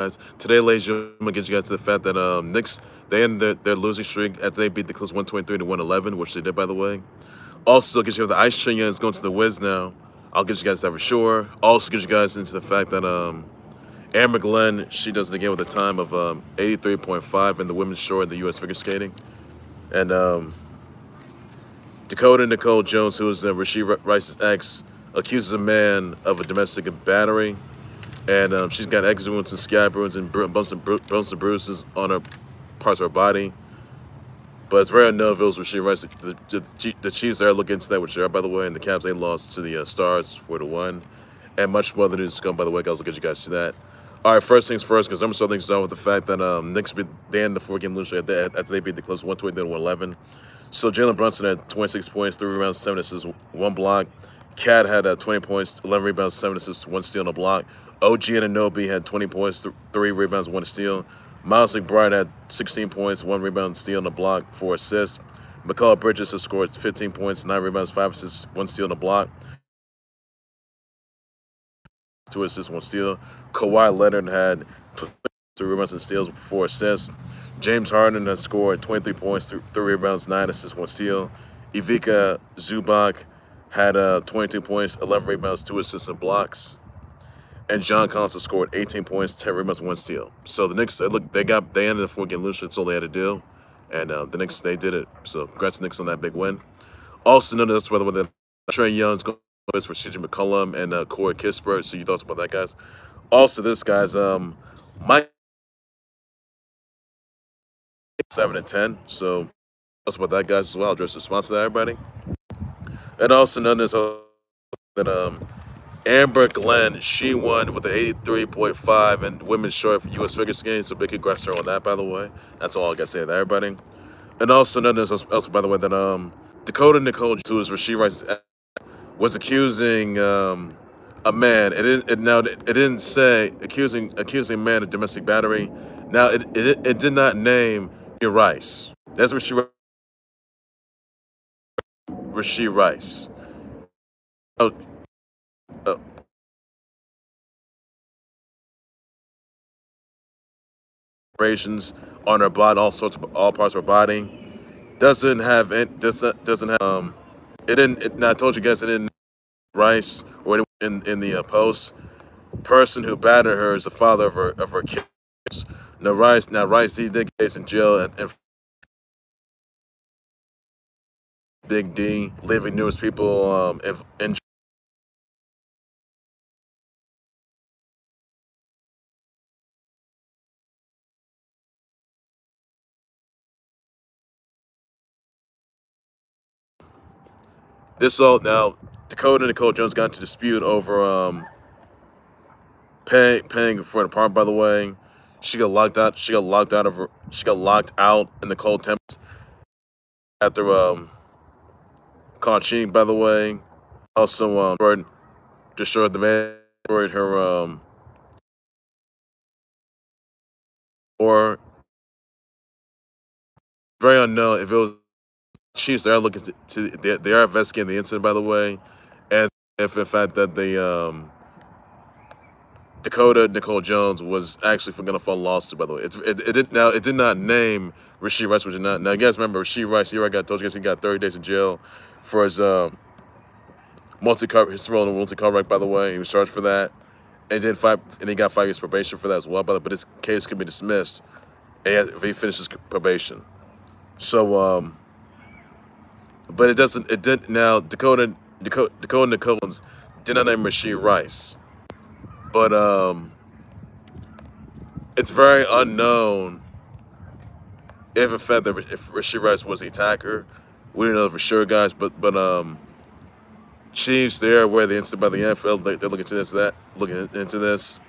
guys. Today, ladies and gentlemen, I'm gonna get you guys to the fact that Knicks they ended their losing streak after they beat the Clippers 123 to 111, which they did, by the way. Also, get you the Ice Trae Young is going to the Wiz now. I'll get you guys that for sure. Also, get you guys into the fact that Amber Glenn, she does it again with a time of 83.5 in the women's short in the U.S. figure skating, and Dacoda Nichole Jones, who is Rashee Rice's ex, accuses a man of a domestic battery. And she's got exit wounds and scab wounds and bumps and bruises on her parts of her body. But it's very unknown if it was Rashee Rice. The Chiefs are looking into that, which they are, by the way, and the Cavs, they lost to the Stars 4-1. And much more than news to come, by the way, guys. I'll get you guys to that. All right, first things first, because I'm starting things off with the fact that Knicks beat they ended the 4-game losing streak after they beat the Clippers 120-111. So Jalen Brunson had 26 points, 3 rebounds, 7 assists, 1 block. Cat had 20 points, 11 rebounds, 7 assists, 1 steal, and a block. OG Anunoby had 20 points, 3 rebounds, 1 steal. Miles McBride had 16 points, 1 rebound, steal, and a block, 4 assists. Mikal Bridges has scored 15 points, 9 rebounds, 5 assists, 1 steal, and a block. 2 assists, 1 steal. Kawhi Leonard had 3 rebounds and steals, 4 assists. James Harden has scored 23 points, 3 rebounds, 9 assists, 1 steal. Ivica Zubac had 22 points, 11 rebounds, 2 assists, and blocks. And John Collins scored 18 points, 10 rebounds, 1 steal. So the Knicks, look, they ended the 4-game losing. That's all they had to do, and the Knicks, they did it. So congrats to Knicks on that big win. Also, none of that's whether Trae Young's going for CJ McCollum and Corey Kispert. So you thoughts about that, guys? Also, this guy's Mike 7-10. So thoughts about that, guys, as well. I'll address the sponsor to everybody. And also, none of this that Amber Glenn, she won with the 83.5 and women's short for U.S. figure skating. So big congrats to her on that, by the way. That's all I got to say to everybody. And also, none of this else, by the way, that Dacoda Nichole Jones, who is Rashee Rice, was accusing a man. It didn't say accusing a man of domestic battery. Now it did not name Rice. That's Rashee Rice. Oh, abrasions on her body, all parts of her body. Doesn't have it didn't. Now I told you guys it didn't. Rice or in the post. Person who battered her is the father of her kids. Rice he did case in jail and Big D leaving numerous people in. This all now Dacoda Nichole Jones got into dispute over paying for an apartment. By the way, she got locked out. She got locked out in the cold temps after caught cheating. By the way, also destroyed the man, destroyed her or very unknown if it was Chiefs. They are looking they are investigating the incident, by the way, and if in fact that the Dacoda Nichole Jones was actually going to file a lawsuit. By the way, it did not name Rashee Rice, which did not. Now you guys remember Rashee Rice? Here I told you guys he got 30 days in jail for his role in multi-car wreck. By the way, he was charged for that, and he got 5 years probation for that as well. But his case could be dismissed if he finishes probation. So but it doesn't. It did now. Dacoda Nichole did not name Rashee Rice. But it's very unknown if in fact if Rashee Rice was the attacker. We don't know for sure, guys. But Chiefs, they are aware of the incident by the NFL. They're looking into this.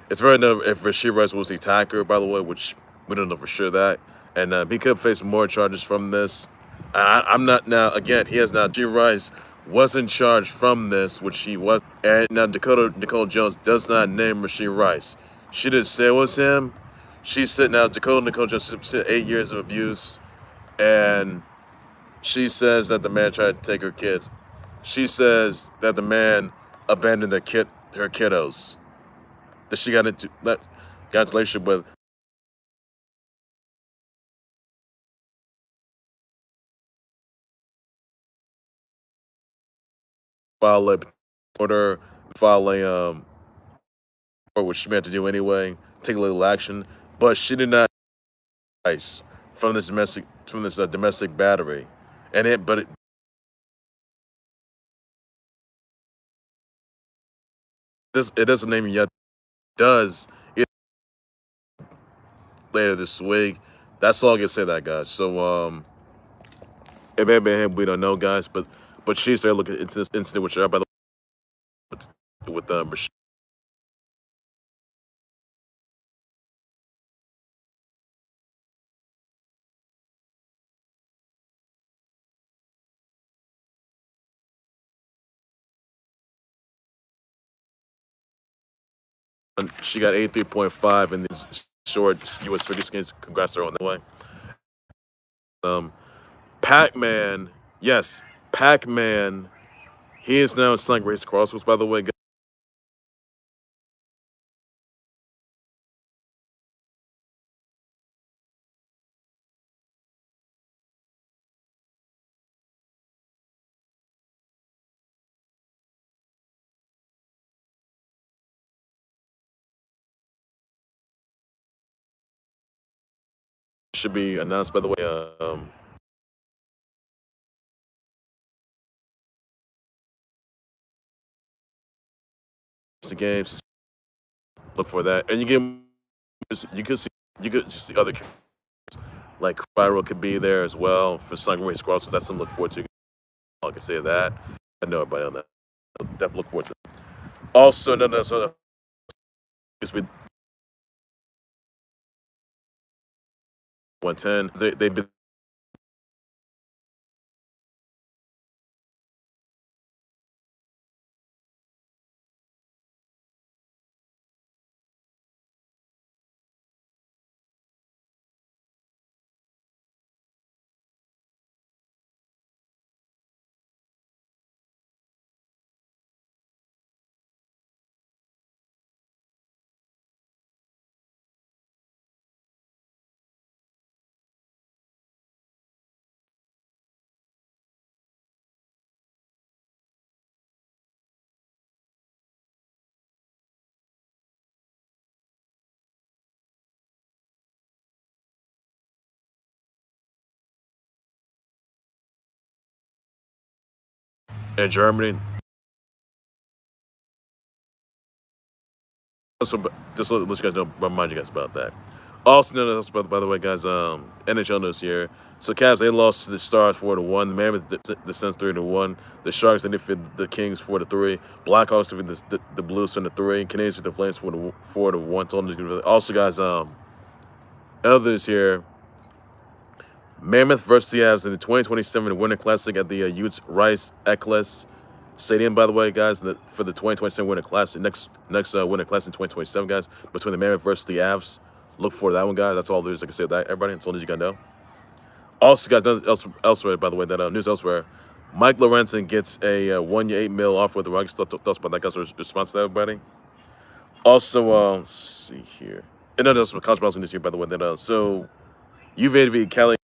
It's very unknown if Rashee Rice was the attacker, by the way, which we don't know for sure that. And he could face more charges from this. I'm not now. Again, he has not. G. Rice wasn't charged from this, which he was. And now Dacoda Nichole Jones does not name Rashee Rice. She didn't say it was him. She said now Dacoda Nichole Jones said 8 years of abuse, and she says that the man tried to take her kids. She says that the man abandoned her kiddos. That she got into that. got into a relationship with file a order, file a or what she meant to do anyway, take a little action, but she did not ice from this domestic battery, and it doesn't name yet. Does it later this week? That's all I can say that, guys. So it may have been him, we don't know, guys, but she started looking into this incident with her by the with Rashee. She got 83.5 in these short U.S. figure skates. Congrats to her on that way. Um, Pac-Man, yes, Pac-Man. He is now selling race crosswords, by the way. Should be announced, by the way. The games. Look for that, and you could see other like Viral could be there as well for selling race crosswords. That's something to look forward to. I can say that. I know everybody on that. Definitely look forward to it. Also, no, no, so it's been 110. They've been in Germany. So just let you guys know, remind you guys about that. Also, by the way, guys, NHL news here. So, Cavs, they lost to the Stars 4-1. The Mammoth, the Suns 3-1. The Sharks, they defeated the Kings 4-3. Blackhawks defeated the Blues 7-3. Canadians with the Flames 4-1. Also, guys, others here. Mammoth versus the Avs in the 2027 Winter Classic at the Utes Rice Eccles Stadium, by the way, guys, for the 2027 Winter Classic, next Winter Classic in 2027, guys, between the Mammoth versus the Avs. Look forward to that one, guys. That's all there's I can say that, everybody. That's all that you got to know. Also, guys, elsewhere, by the way, that news elsewhere, Mike Lorenzen gets a 1-year, $8 million offer with the Rockets. Thoughts about that, guys' response to that, everybody? Also, let's see here. And that's what college basketball news here, by the way. So, UVA Cali